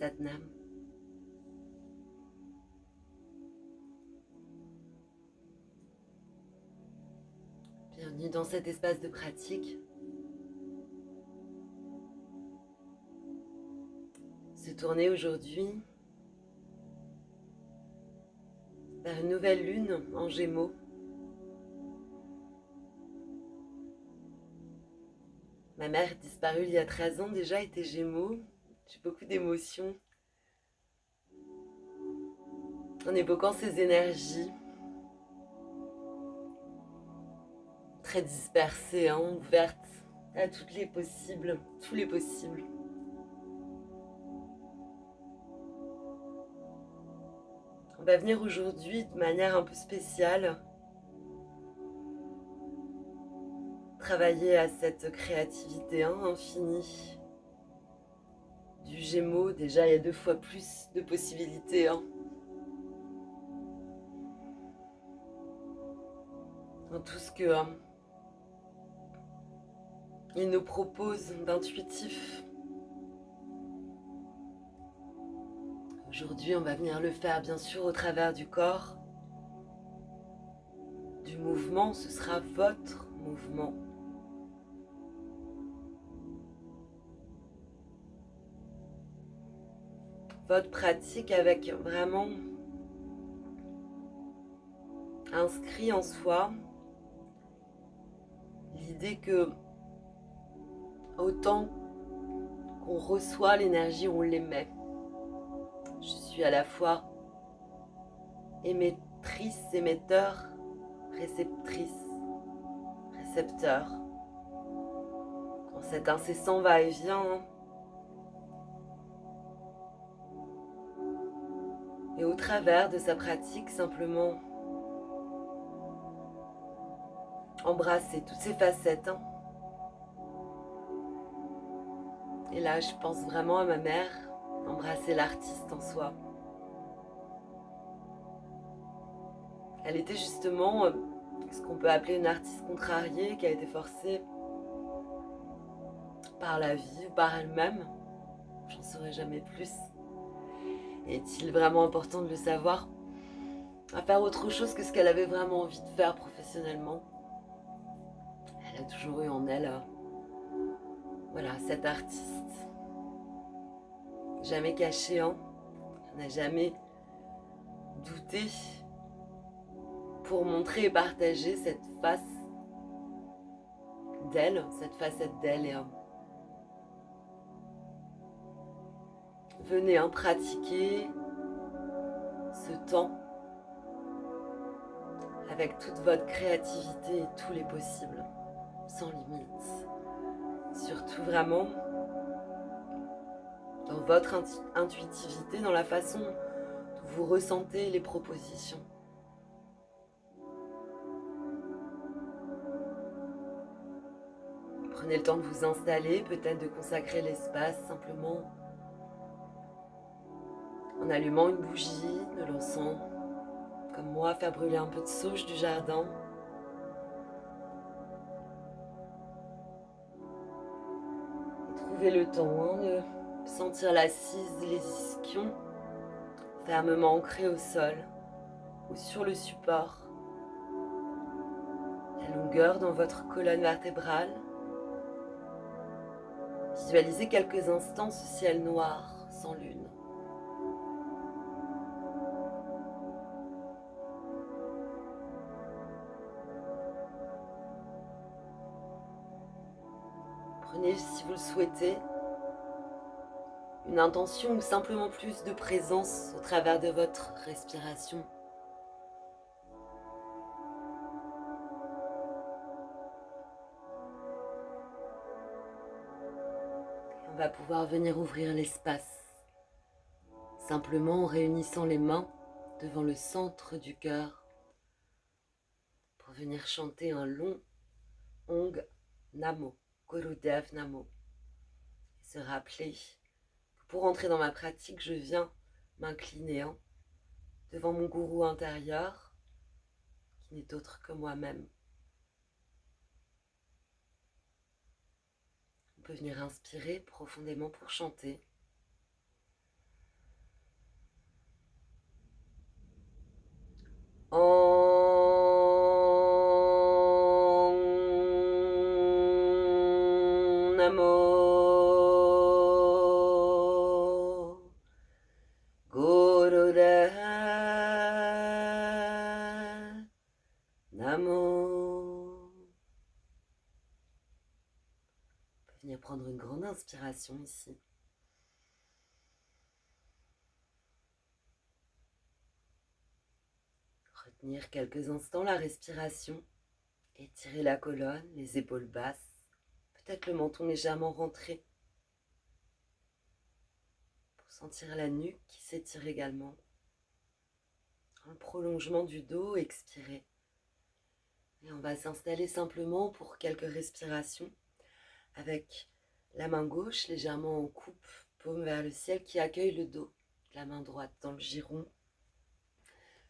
Satnam. Bienvenue dans cet espace de pratique. Se tourner aujourd'hui vers une nouvelle lune en Gémeaux. Ma mère disparue il y a 13 ans déjà était Gémeaux. J'ai beaucoup d'émotions en évoquant ces énergies très dispersées, ouvertes à tous les possibles. On va venir aujourd'hui de manière un peu spéciale travailler à cette créativité infinie du Gémeaux. Déjà, il y a 2 fois plus de possibilités. Dans tout ce que il nous propose d'intuitif. Aujourd'hui, on va venir le faire bien sûr au travers du corps, du mouvement. Ce sera votre mouvement. Votre pratique avec vraiment inscrit en soi l'idée que autant qu'on reçoit l'énergie, on l'émet. Je suis à la fois émettrice, émetteur, réceptrice, récepteur. Dans cet incessant va-et-vient. Et au travers de sa pratique, simplement embrasser toutes ces facettes. Et là, je pense vraiment à ma mère, embrasser l'artiste en soi. Elle était justement ce qu'on peut appeler une artiste contrariée, qui a été forcée par la vie ou par elle-même. J'en saurai jamais plus. Est-il vraiment important de le savoir? À faire autre chose que ce qu'elle avait vraiment envie de faire professionnellement. Elle a toujours eu en elle, voilà, cet artiste. Jamais caché, Elle n'a jamais douté pour montrer et partager cette face d'elle, cette facette d'elle. Et venez pratiquer ce temps avec toute votre créativité et tous les possibles, sans limite. Surtout vraiment dans votre intuitivité, dans la façon dont vous ressentez les propositions. Prenez le temps de vous installer, peut-être de consacrer l'espace simplement en allumant une bougie, de l'encens, comme moi, faire brûler un peu de sauge du jardin. Et trouvez le temps de sentir l'assise, les ischions fermement ancrés au sol ou sur le support. La longueur dans votre colonne vertébrale. Visualisez quelques instants ce ciel noir, sans lune. Prenez, si vous le souhaitez, une intention ou simplement plus de présence au travers de votre respiration. On va pouvoir venir ouvrir l'espace, simplement en réunissant les mains devant le centre du cœur pour venir chanter un long Ong Namo, Gurudev Namo. Et se rappeler que pour entrer dans ma pratique, je viens m'incliner devant mon gourou intérieur, qui n'est autre que moi-même. On peut venir inspirer profondément pour chanter. Namo Gurudeva Namo. On peut venir prendre une grande inspiration ici. Retenir quelques instants la respiration. Étirer la colonne, les épaules basses, peut-être le menton légèrement rentré. Pour sentir la nuque qui s'étire également. Un prolongement du dos, expirer. Et on va s'installer simplement pour quelques respirations avec la main gauche légèrement en coupe, paume vers le ciel qui accueille le dos. La main droite dans le giron.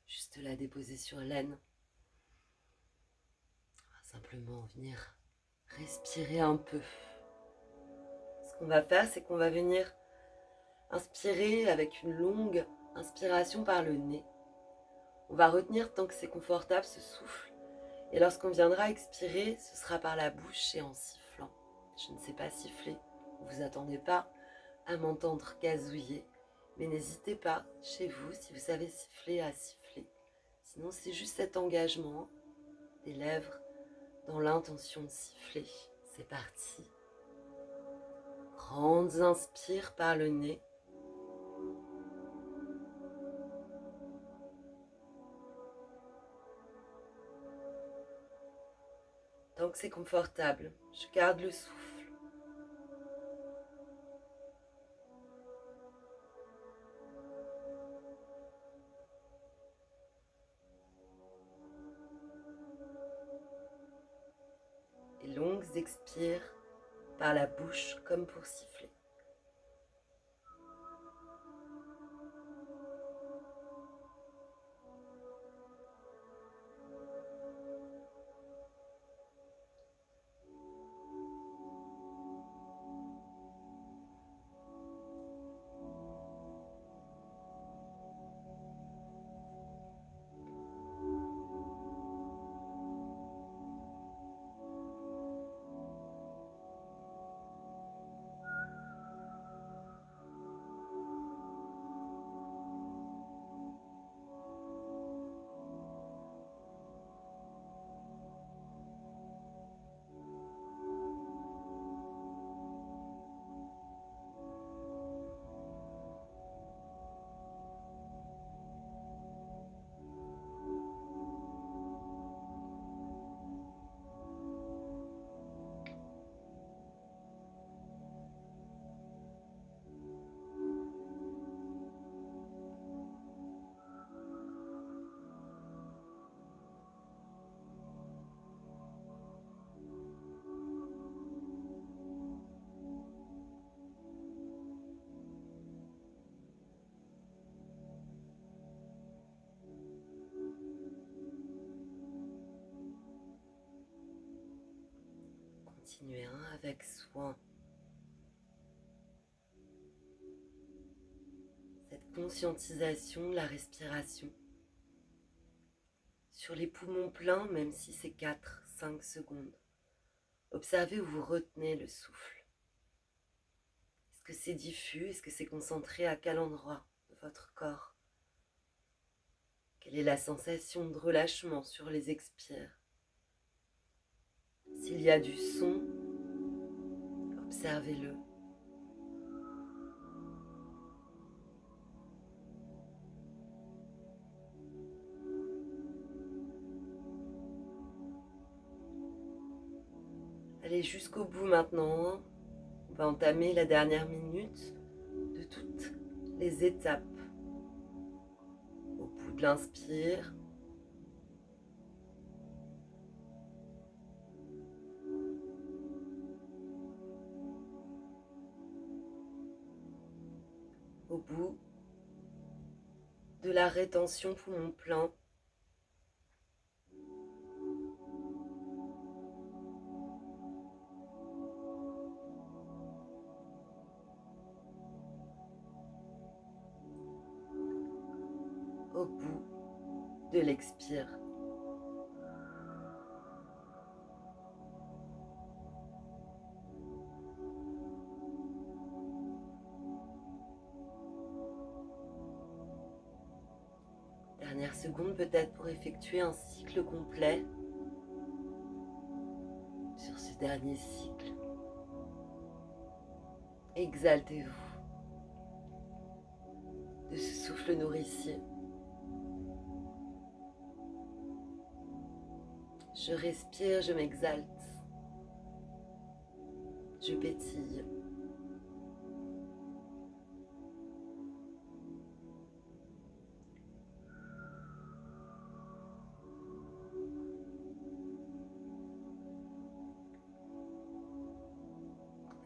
Juste la déposer sur l'aine. Simplement venir respirer un peu. Ce qu'on va faire, c'est qu'on va venir inspirer avec une longue inspiration par le nez. On va retenir tant que c'est confortable ce souffle. Et lorsqu'on viendra expirer, ce sera par la bouche et en sifflant. Je ne sais pas siffler, ne vous attendez pas à m'entendre gazouiller. Mais n'hésitez pas, chez vous, si vous savez siffler, à siffler. Sinon, c'est juste cet engagement des lèvres dans l'intention de siffler. C'est parti. Grandes inspires par le nez. Tant que c'est confortable, je garde le souffle. Et longues expires par la bouche comme pour siffler. Continuez avec soin. Cette conscientisation de la respiration. Sur les poumons pleins, même si c'est 4-5 secondes. Observez où vous retenez le souffle. Est-ce que c'est diffus? Est-ce que c'est concentré à quel endroit de votre corps? Quelle est la sensation de relâchement sur les expires? S'il y a du son, observez-le. Allez jusqu'au bout maintenant. On va entamer la dernière minute de toutes les étapes. Au bout de l'inspire. Au bout de la rétention poumon plein. Au bout de l'expire. dernières secondes peut-être pour effectuer un cycle complet sur ce dernier cycle. Exaltez-vous de ce souffle nourricier. Je respire, je m'exalte, je pétille.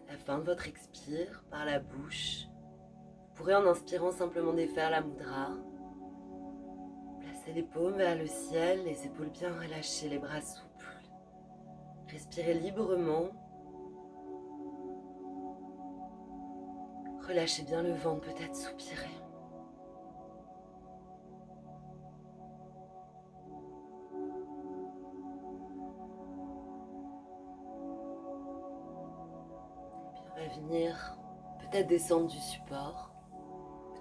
À la fin de votre expire par la bouche, vous pourrez en inspirant simplement défaire la mudra. Placez les paumes vers le ciel, les épaules bien relâchées, les bras souples. Respirez librement. Relâchez bien le ventre, peut-être soupirez. Et puis on va venir peut-être descendre du support.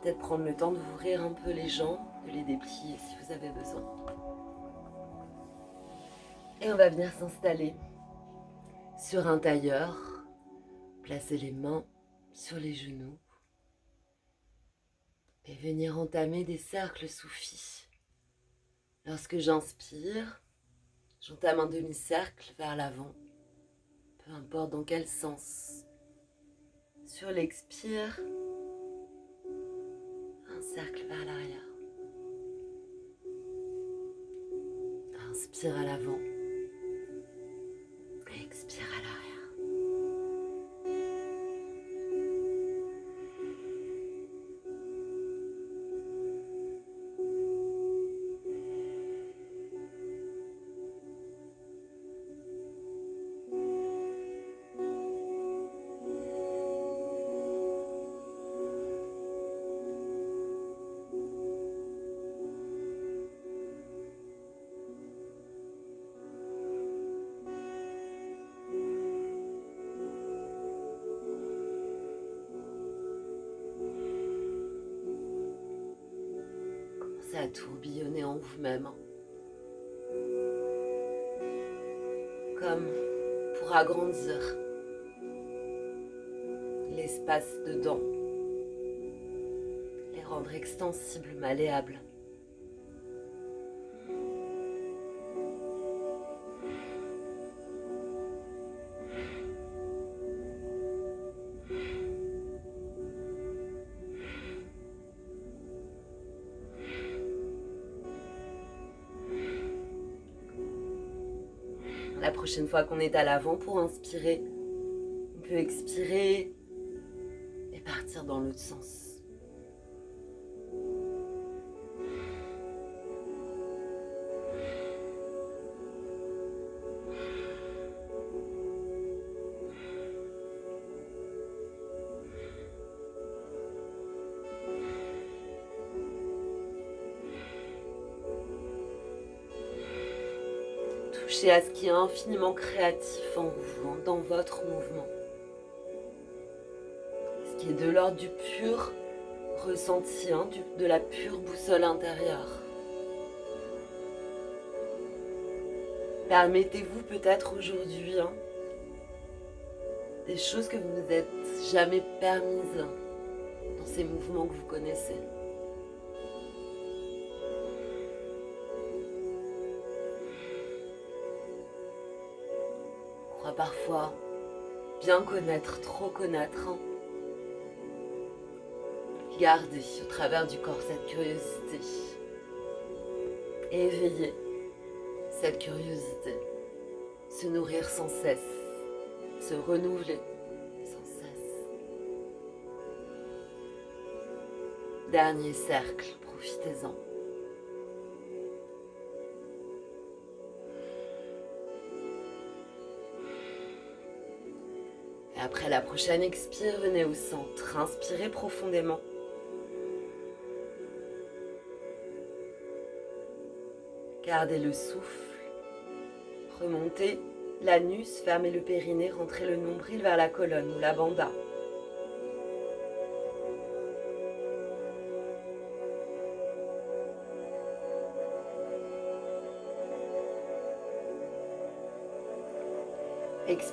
Peut-être prendre le temps d'ouvrir un peu les jambes, de les déplier si vous avez besoin. Et on va venir s'installer sur un tailleur. Placer les mains sur les genoux. Et venir entamer des cercles soufis. Lorsque j'inspire, j'entame un demi-cercle vers l'avant, peu importe dans quel sens. Sur l'expire, un cercle vers l'arrière. Inspire à l'avant, expire à l'arrière. À tourbillonner en vous-même, comme pour agrandir l'espace dedans, les rendre extensibles, malléables. La prochaine fois qu'on est à l'avant pour inspirer, on peut expirer et partir dans l'autre sens. Touchez à ce qui est infiniment créatif en vous, dans votre mouvement. Ce qui est de l'ordre du pur ressenti, de la pure boussole intérieure. Permettez-vous peut-être aujourd'hui des choses que vous ne vous êtes jamais permises dans ces mouvements que vous connaissez. On croit parfois bien connaître, trop connaître. Gardez au travers du corps cette curiosité. Et éveillez cette curiosité. Se nourrir sans cesse. Se renouveler sans cesse. Dernier cercle, profitez-en. Et après la prochaine expire, venez au centre. Inspirez profondément. Gardez le souffle. Remontez l'anus, fermez le périnée, rentrez le nombril vers la colonne ou la banda.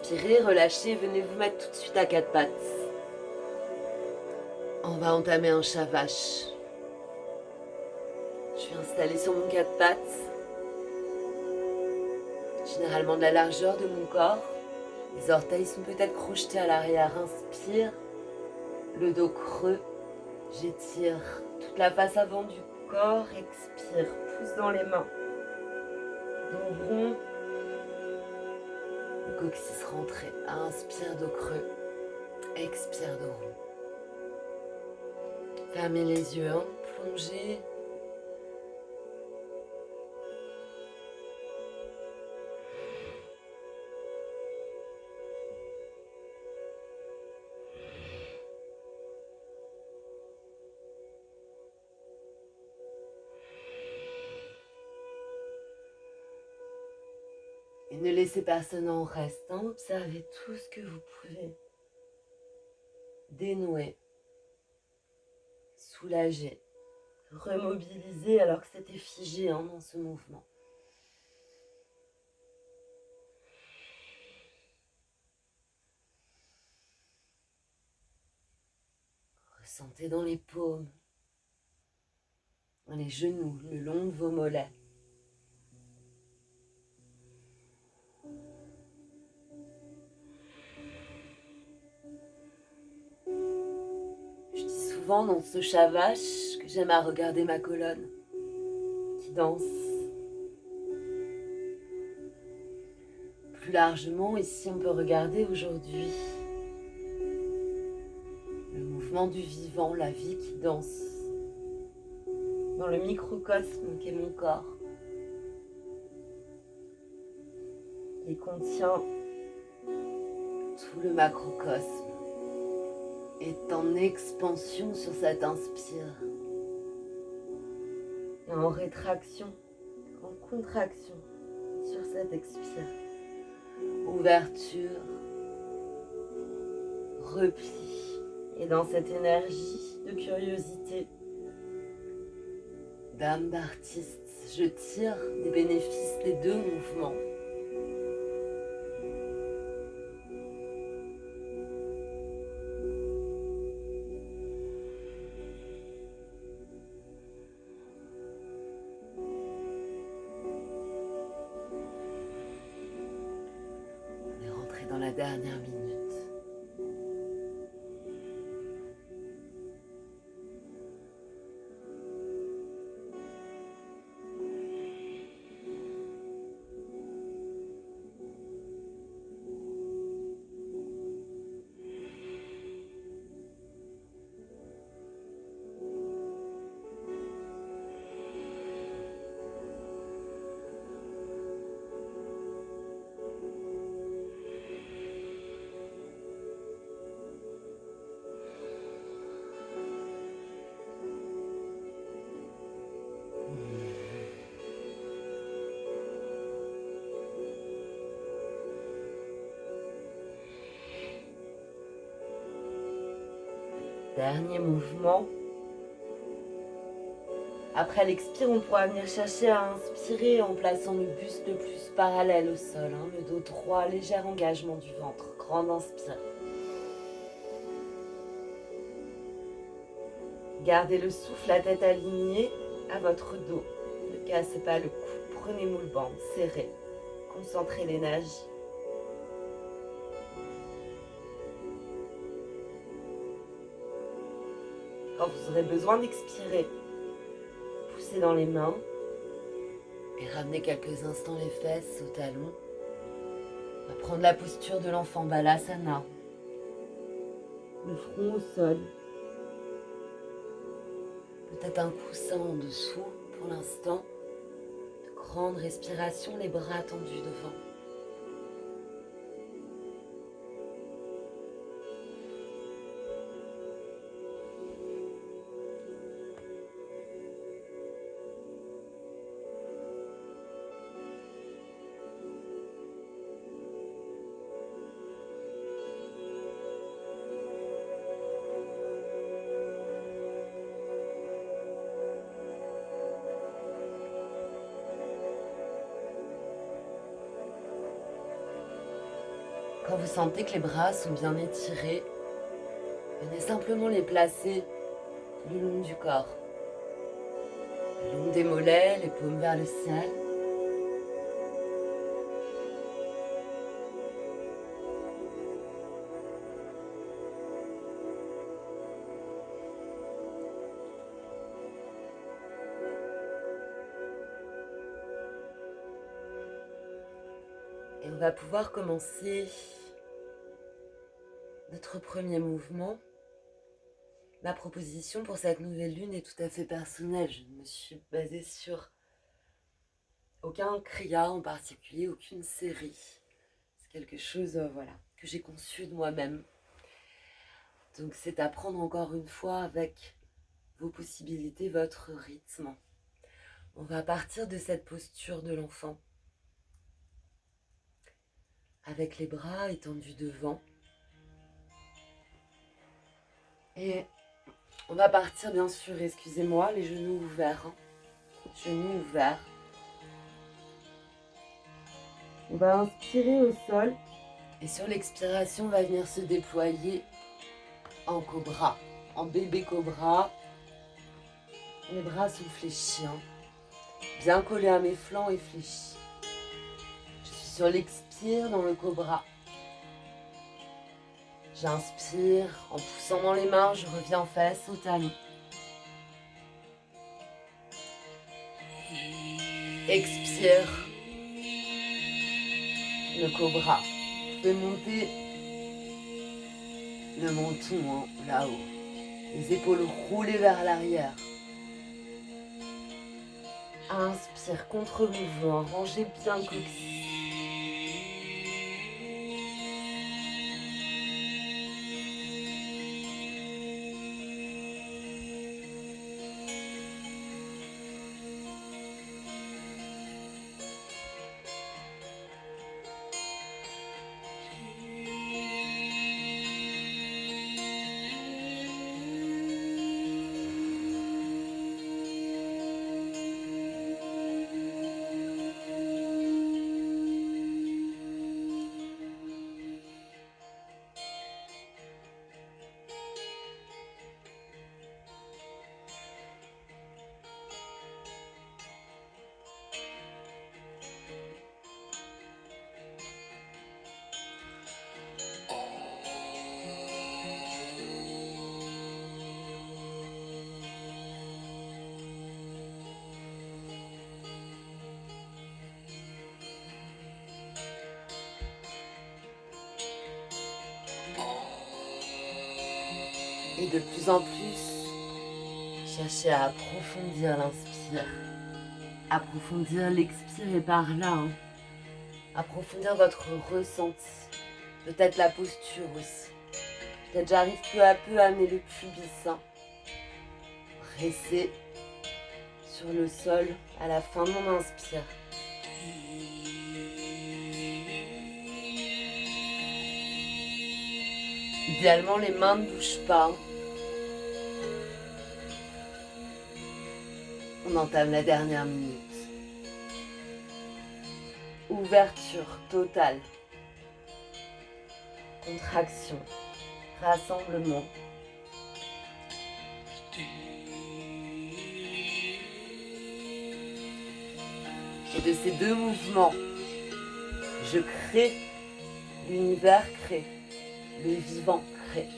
Inspirez, relâchez, venez vous mettre tout de suite à quatre pattes. On va entamer un chat vache. Je suis installée sur mon quatre pattes, généralement de la largeur de mon corps. Les orteils sont peut-être crochetés à l'arrière. Inspire, le dos creux. J'étire toute la face avant du corps. Expire, pouce dans les mains. Dos rond. Le coccyx rentré. Inspire, dos creux. Expire, dos rond. Fermez les yeux, plongez. Et ne laissez personne en reste. Observez tout ce que vous pouvez. Dénouer. Soulager. Remobiliser alors que c'était figé dans ce mouvement. Ressentez dans les paumes, dans les genoux, le long de vos mollets. Je dis souvent dans ce chat vache que j'aime à regarder ma colonne qui danse. Plus largement, ici on peut regarder aujourd'hui le mouvement du vivant, la vie qui danse dans le microcosme qu'est mon corps, qui contient tout le macrocosme, est en expansion sur cette inspire et en rétraction, en contraction sur cette expire. Ouverture, repli, et dans cette énergie de curiosité, d'âme d'artiste, je tire des bénéfices des deux mouvements. On est rentré dans la dernière minute. Dernier mouvement. Après l'expire, on pourra venir chercher à inspirer en plaçant le buste le plus parallèle au sol, le dos droit, léger engagement du ventre, grande inspire. Gardez le souffle, la tête alignée à votre dos. Ne cassez pas le cou, prenez moule bande, serrez, concentrez l'énergie. Quand vous aurez besoin d'expirer, poussez dans les mains et ramenez quelques instants les fesses au talon. On va prendre la posture de l'enfant Balasana. Le front au sol. Peut-être un coussin en dessous pour l'instant. De grandes respirations, les bras tendus devant. Quand vous sentez que les bras sont bien étirés, venez simplement les placer le long du corps. Le long des mollets, les paumes vers le ciel. Et on va pouvoir commencer notre premier mouvement. Ma proposition pour cette nouvelle lune est tout à fait personnelle. Je ne me suis basée sur aucun kriya en particulier, aucune série. C'est quelque chose que j'ai conçu de moi-même. Donc c'est à prendre encore une fois avec vos possibilités, votre rythme. On va partir de cette posture de l'enfant, avec les bras étendus devant. Et on va partir bien sûr, excusez-moi, les genoux ouverts. Genoux ouverts. On va inspirer au sol. Et sur l'expiration, on va venir se déployer en cobra, en bébé cobra. Mes bras sont fléchis, bien collés à mes flancs et fléchis. Je suis sur l'expire dans le cobra. J'inspire, en poussant dans les mains, je reviens face au talon. Expire, le cobra. Vous pouvez monter le menton là-haut. Les épaules roulées vers l'arrière. Inspire, contre-mouvement, rangez bien le coccyx. Et de plus en plus, cherchez à approfondir l'inspire, approfondir l'expire et par là, approfondir votre ressenti, peut-être la posture aussi. Peut-être j'arrive peu à peu à amener le pubis, pressé sur le sol à la fin de mon inspire. Idéalement, les mains ne bougent pas. On entame la dernière minute. Ouverture totale. Contraction. Rassemblement. Et de ces deux mouvements, je crée, l'univers crée, le vivant crée.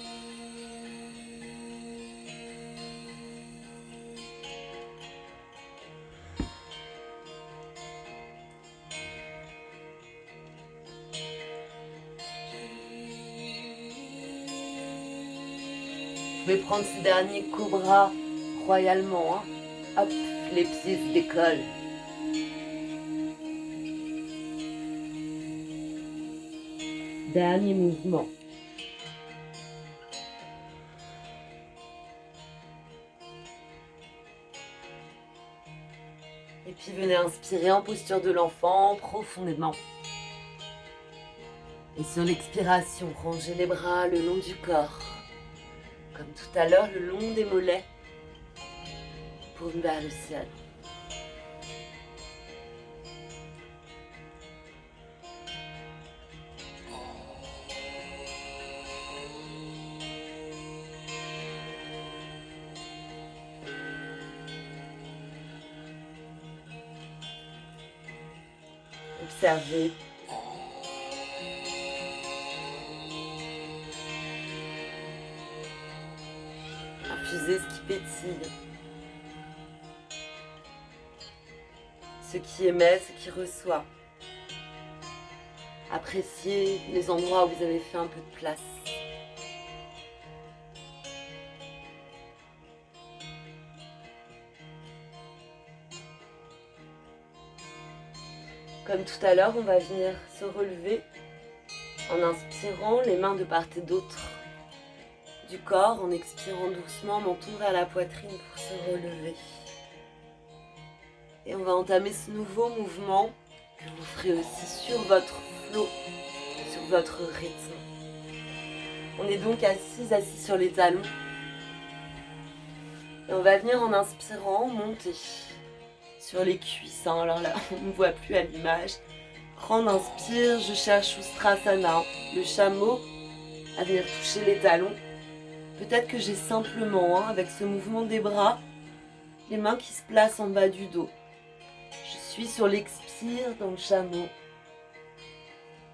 Vous pouvez prendre ces derniers cobras royalement. Hop, les pieds se décollent. Dernier mouvement. Et puis venez inspirer en posture de l'enfant profondément. Et sur l'expiration, rangez les bras le long du corps. Comme tout à l'heure, le long des mollets. Paume vers le ciel. Observez. Infusez ce qui pétille. Ce qui émet, ce qui reçoit. Appréciez les endroits où vous avez fait un peu de place. Comme tout à l'heure, on va venir se relever en inspirant les mains de part et d'autre du corps, en expirant doucement, menton vers la poitrine pour se relever. Et on va entamer ce nouveau mouvement que vous ferez aussi sur votre flow, sur votre rythme. On est donc assis sur les talons. Et on va venir en inspirant monter sur les cuisses. Alors là, on ne voit plus à l'image. Prendre, inspire, je cherche Ustrasana, le chameau, à venir toucher les talons. Peut-être que j'ai simplement, avec ce mouvement des bras, les mains qui se placent en bas du dos. Je suis sur l'expire dans le chameau.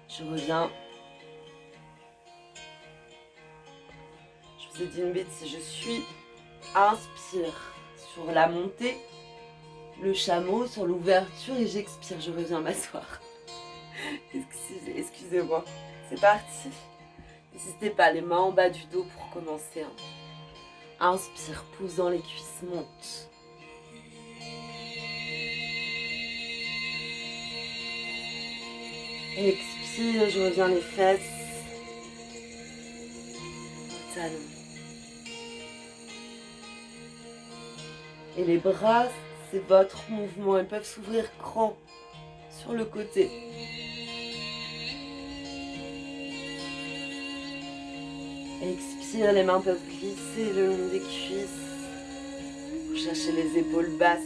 Je reviens. Je vous ai dit une bêtise, je suis inspire sur la montée, le chameau sur l'ouverture et j'expire, je reviens m'asseoir. Excusez-moi, c'est parti. N'hésitez pas, les mains en bas du dos pour commencer. Inspire, pouce dans les cuisses, monte. Expire, je reviens les fesses, talons. Et les bras, c'est votre mouvement, ils peuvent s'ouvrir grand sur le côté. Expire, les mains peuvent glisser le long des cuisses. Vous cherchez les épaules basses.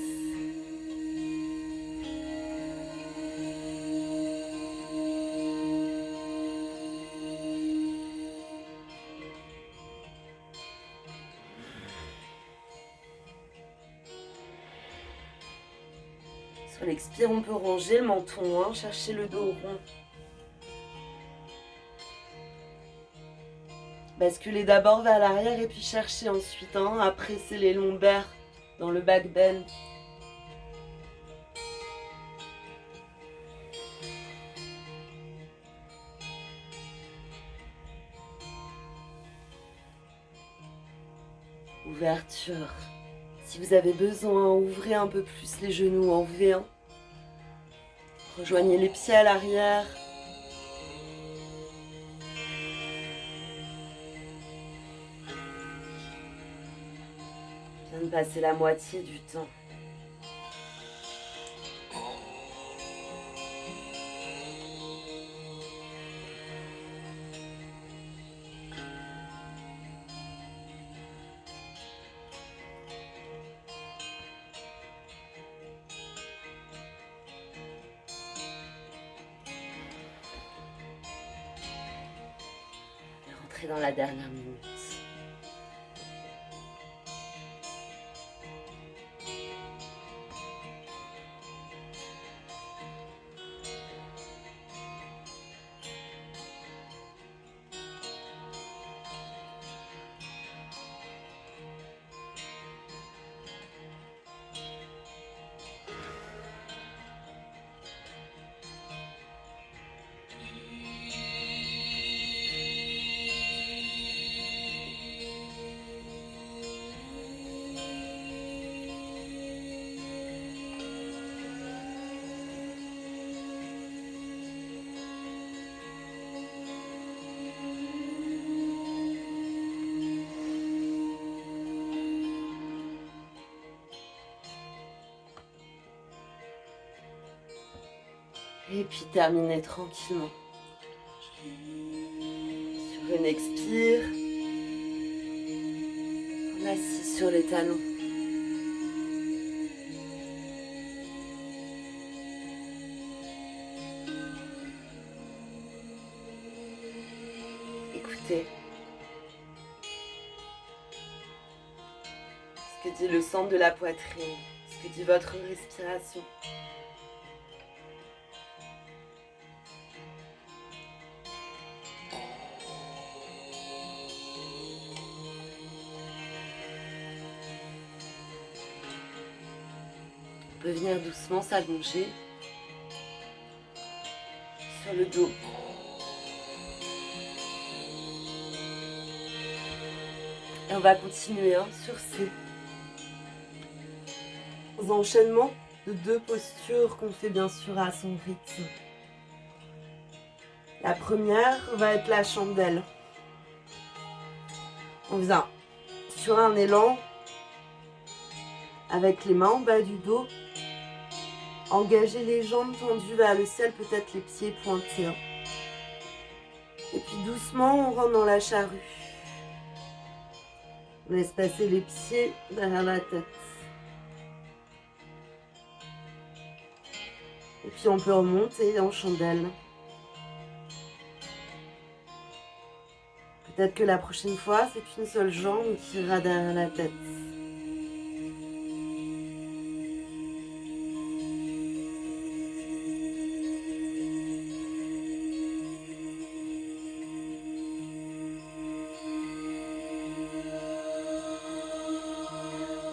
Sur l'expire, on peut ranger le menton, chercher le dos rond. Basculez d'abord vers l'arrière et puis cherchez ensuite à presser les lombaires dans le back bend. Ouverture. Si vous avez besoin, ouvrez un peu plus les genoux en V1. Rejoignez les pieds à l'arrière. Je viens de passer la moitié du temps. Et rentrez dans la dernière minute. Et puis terminez tranquillement. Sur une expire, on assis sur les talons. Écoutez ce que dit le centre de la poitrine, ce que dit votre respiration. revenir doucement s'allonger sur le dos. Et on va continuer sur ces enchaînements de 2 postures qu'on fait bien sûr à son rythme. La première va être la chandelle. On vient sur un élan avec les mains en bas du dos. Engager les jambes tendues vers le ciel, peut-être les pieds pointés. Et puis doucement, on rentre dans la charrue. On laisse passer les pieds derrière la tête. Et puis on peut remonter en chandelle. Peut-être que la prochaine fois, c'est une seule jambe qui ira derrière la tête.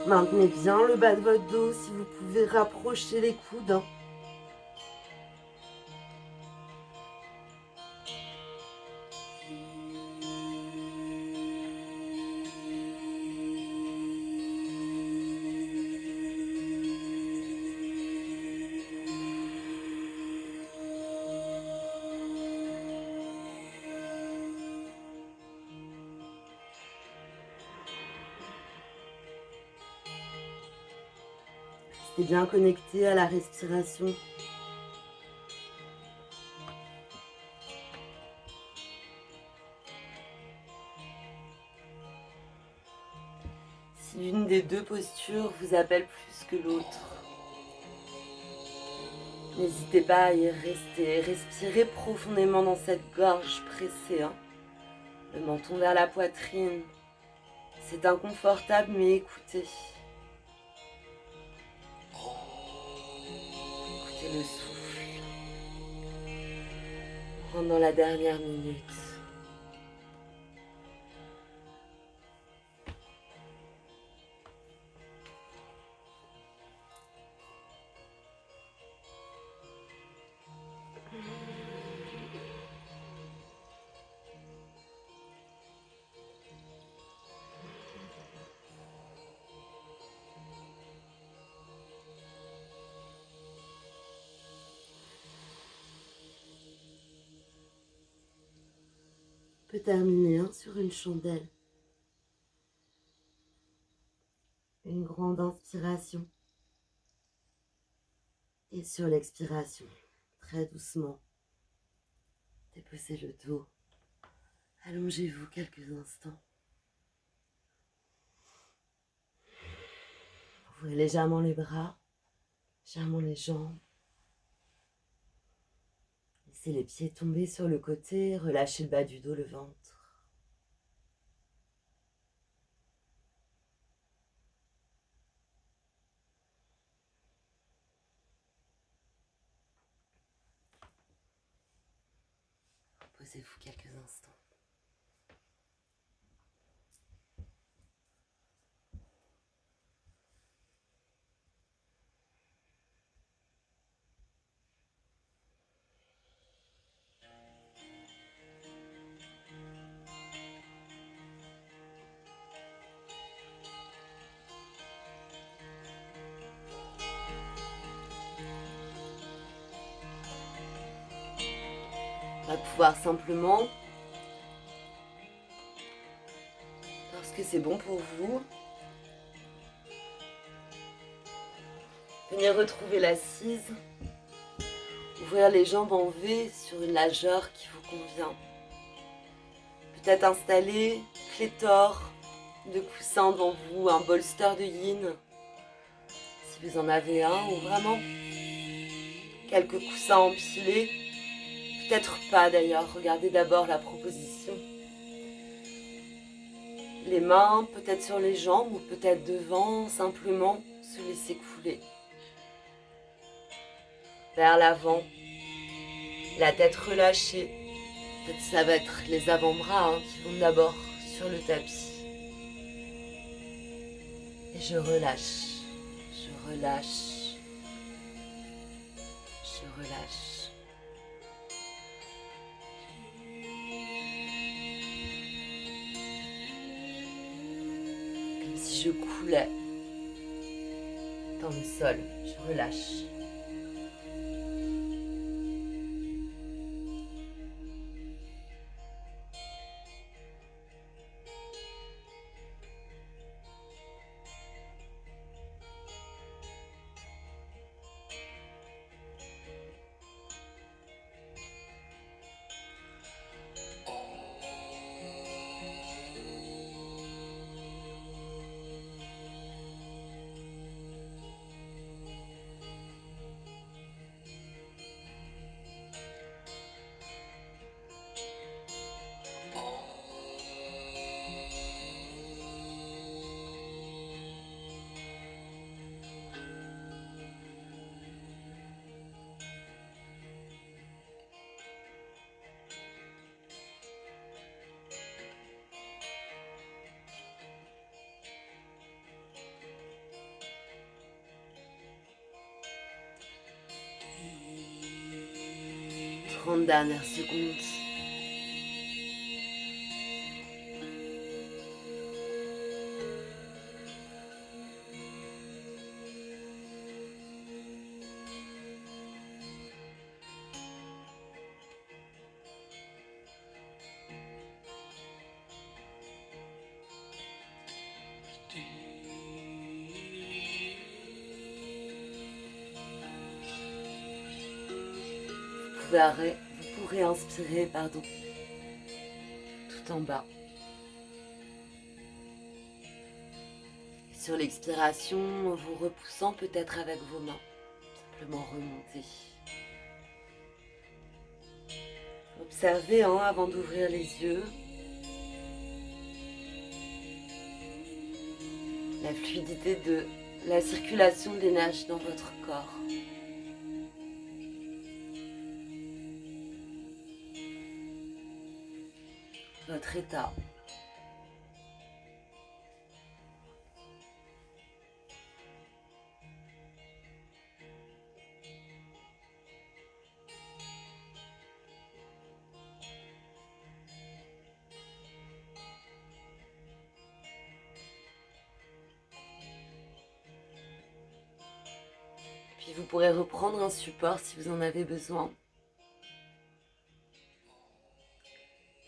Maintenez bien le bas de votre dos si vous pouvez rapprocher les coudes. Restez bien connecté à la respiration. Si l'une des 2 postures vous appelle plus que l'autre, n'hésitez pas à y rester. Respirez profondément dans cette gorge pressée. Le menton vers la poitrine. C'est inconfortable, mais écoutez. Écoutez le souffle. On rentre dans la dernière minute. On peut terminer sur une chandelle. Une grande inspiration. Et sur l'expiration, très doucement, déposez le dos. Allongez-vous quelques instants. Ouvrez légèrement les bras, légèrement les jambes. Laissez les pieds tomber sur le côté, relâchez le bas du dos, le ventre. Reposez-vous quelques instants. On va pouvoir simplement, lorsque c'est bon pour vous, venir retrouver l'assise, ouvrir les jambes en V sur une largeur qui vous convient. Peut-être installer pléthore de coussins devant vous, un bolster de yin, si vous en avez un, ou vraiment quelques coussins empilés. Peut-être pas d'ailleurs, regardez d'abord la proposition. Les mains peut-être sur les jambes ou peut-être devant, simplement se laisser couler. Vers l'avant, la tête relâchée. Peut-être ça va être les avant-bras qui vont d'abord sur le tapis. Et je relâche, je relâche, relâche. Comme si je coulais dans le sol, je relâche. Dernières secondes. Vous pourrez inspirer, tout en bas. Sur l'expiration, vous repoussant peut-être avec vos mains, simplement remonter. Observez avant d'ouvrir les yeux la fluidité de la circulation de l'énergie dans votre corps. Votre état. Puis vous pourrez reprendre un support si vous en avez besoin.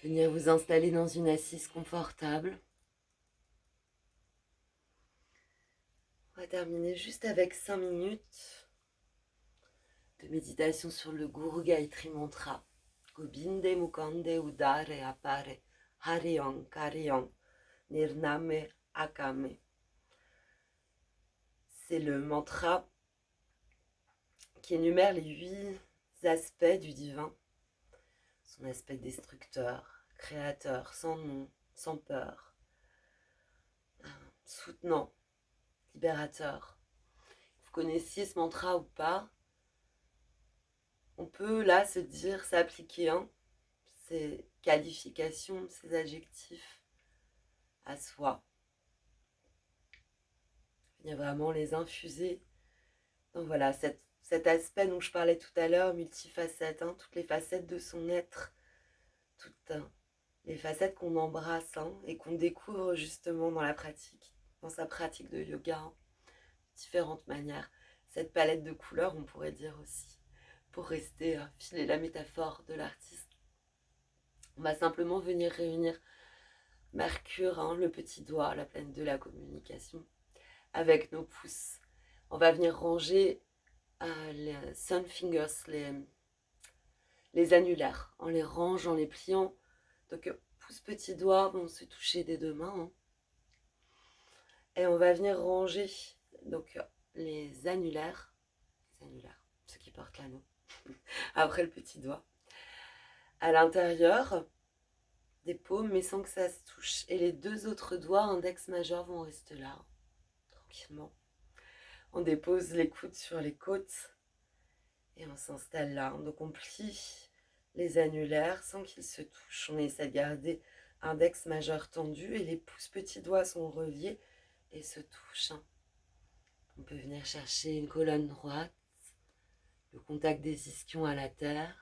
Venir vous installer dans une assise confortable. On va terminer juste avec 5 minutes de méditation sur le Guru Gayatri Mantra. Gobinde Mukande Udare Apare Harion Karion Nirname Akame. C'est le mantra qui énumère les 8 aspects du divin. Son aspect destructeur, créateur, sans nom, sans peur, soutenant, libérateur. Vous connaissiez ce mantra ou pas, on peut là se dire, s'appliquer ces qualifications, ces adjectifs à soi. Venir vraiment les infuser. Donc voilà, cet aspect dont je parlais tout à l'heure, multifacette, toutes les facettes de son être, toutes les facettes qu'on embrasse et qu'on découvre justement dans la pratique, dans sa pratique de yoga, de différentes manières. Cette palette de couleurs, on pourrait dire aussi, pour rester, filer la métaphore de l'artiste. On va simplement venir réunir Mercure, le petit doigt, la planète de la communication, avec nos pouces. On va venir ranger les sun fingers, les annulaires, en les rangeant, en les pliant. Donc pouce, petit doigt vont se toucher des deux mains. Et on va venir ranger donc les annulaires, ceux qui portent l'anneau, après le petit doigt, à l'intérieur des paumes, mais sans que ça se touche. Et les deux autres doigts, index majeur, vont rester là, tranquillement. On dépose les coudes sur les côtes et on s'installe là. Donc on plie les annulaires sans qu'ils se touchent. On essaie de garder index majeur tendu et les pouces petits doigts sont reliés et se touchent. On peut venir chercher une colonne droite, le contact des ischions à la terre.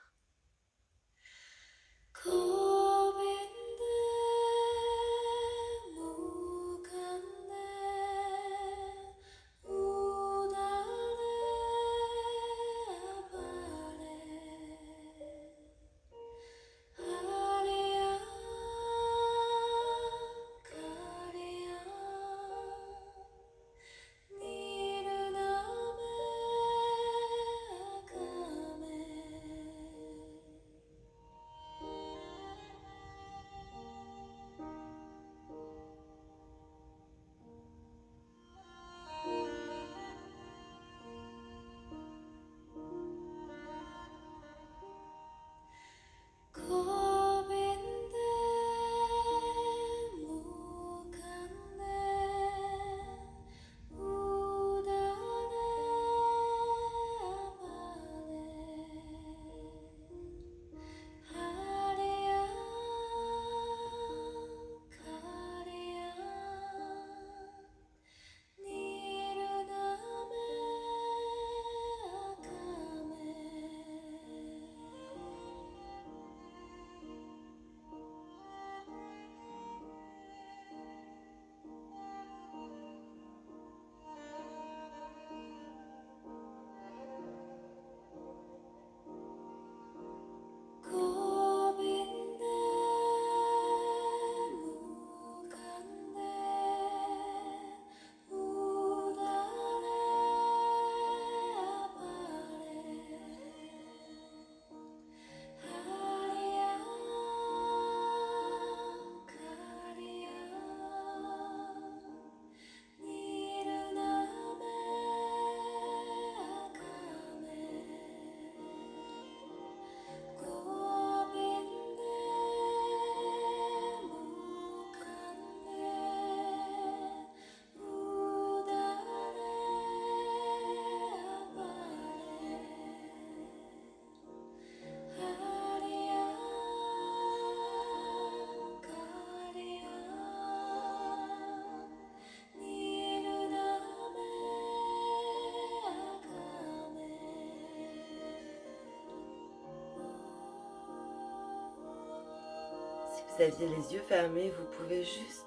Si vous aviez les yeux fermés, vous pouvez juste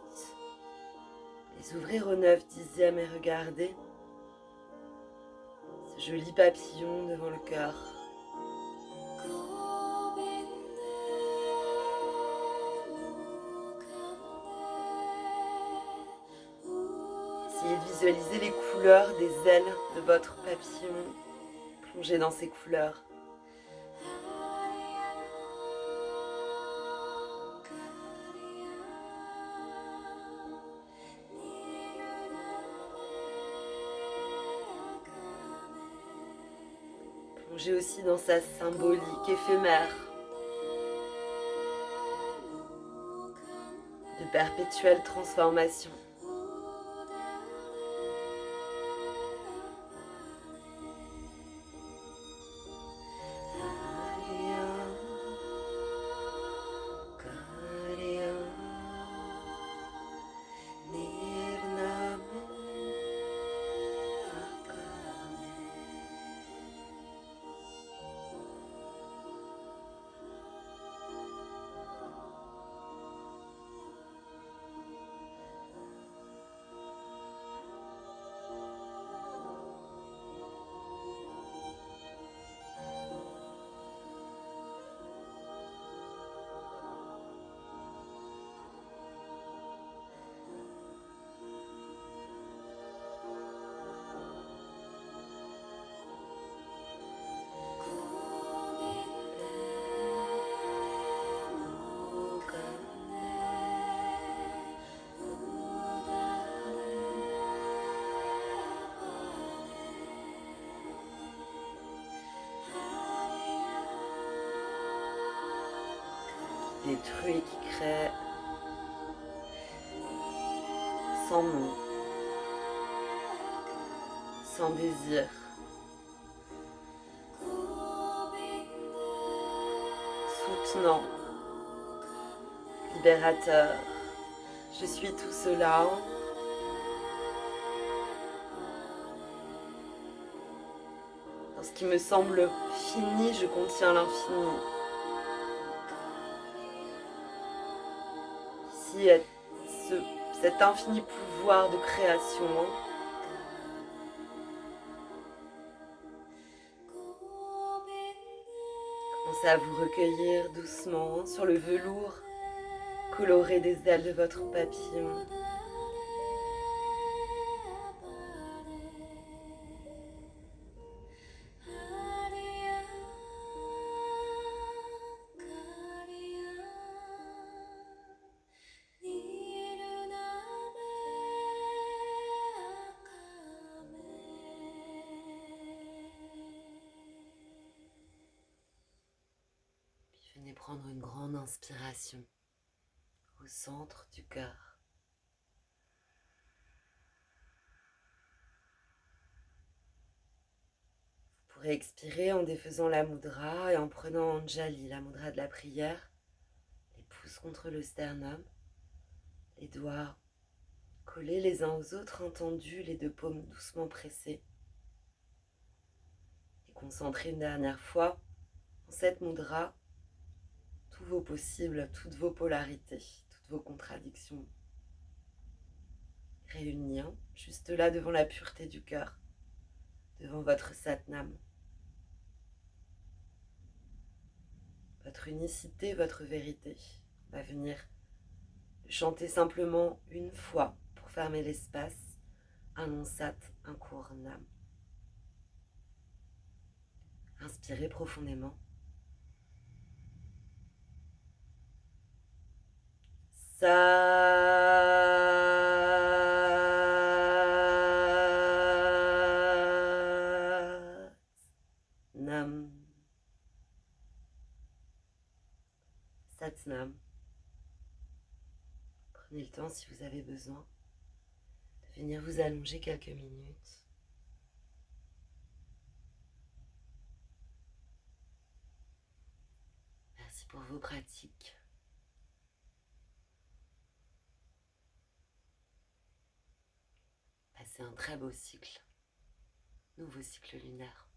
les ouvrir au 9/10 et regarder ce joli papillon devant le cœur. Essayez de visualiser les couleurs des ailes de votre papillon, plongez dans ces couleurs. Plongez aussi dans sa symbolique éphémère de perpétuelle transformation. Détruit, qui crée sans nom, sans désir, soutenant, libérateur. Je suis tout cela. qui me semble fini, je contiens l'infini. Ici, cet infini pouvoir de création. Commencez à vous recueillir doucement sur le velours coloré des ailes de votre papillon. Venez prendre une grande inspiration au centre du cœur. Vous pourrez expirer en défaisant la mudra et en prenant Anjali, la mudra de la prière, les pouces contre le sternum, les doigts collés les uns aux autres, tendus, les deux paumes doucement pressées. Et concentrez une dernière fois dans cette mudra tous vos possibles, toutes vos polarités, toutes vos contradictions réunies, juste là devant la pureté du cœur, devant votre Satnam. Votre unicité, votre vérité. On va venir le chanter simplement une fois pour fermer l'espace. Un long sat, un court nam. Inspirez profondément. Sat nam. Satnam. Prenez le temps si vous avez besoin de venir vous allonger quelques minutes. Merci pour vos pratiques. Passez un très beau cycle, nouveau cycle lunaire.